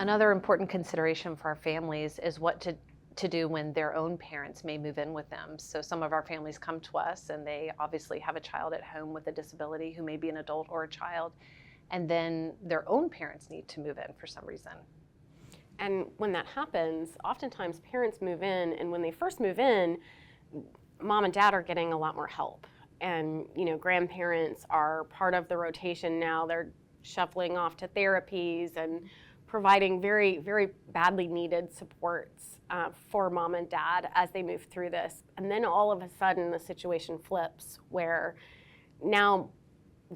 Another important consideration for our families is what to do when their own parents may move in with them. So some of our families come to us and they obviously have a child at home with a disability who may be an adult or a child, and then their own parents need to move in for some reason. And when that happens, oftentimes parents move in, and when they first move in, mom and dad are getting a lot more help. And, grandparents are part of the rotation now. They're shuffling off to therapies and providing very, very badly needed supports for mom and dad as they move through this. And then all of a sudden the situation flips where now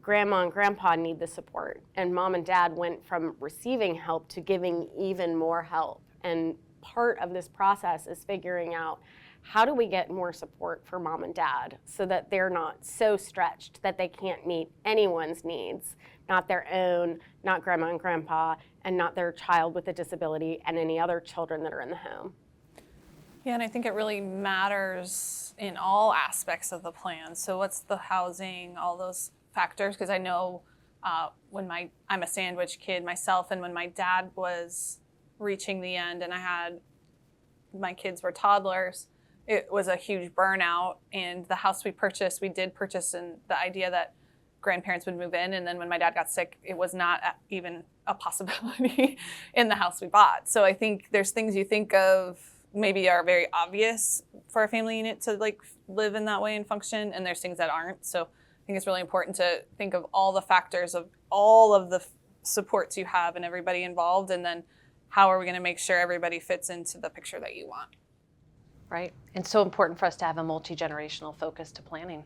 grandma and grandpa need the support, and mom and dad went from receiving help to giving even more help. And part of this process is figuring out, how do we get more support for mom and dad so that they're not so stretched that they can't meet anyone's needs, not their own, not grandma and grandpa, and not their child with a disability and any other children that are in the home. Yeah, and I think it really matters in all aspects of the plan. So what's the housing, all those factors, because I know I'm a sandwich kid myself, and when my dad was reaching the end and my kids were toddlers, it was a huge burnout. And the house we did purchase in the idea that grandparents would move in, and then when my dad got sick, it was not even a possibility in the house we bought. So I think there's things you think of maybe are very obvious for a family unit to live in that way and function, and there's things that aren't. So I think it's really important to think of all the factors of all of the supports you have and everybody involved, and then how are we going to make sure everybody fits into the picture that you want. Right. And so important for us to have a multi-generational focus to planning.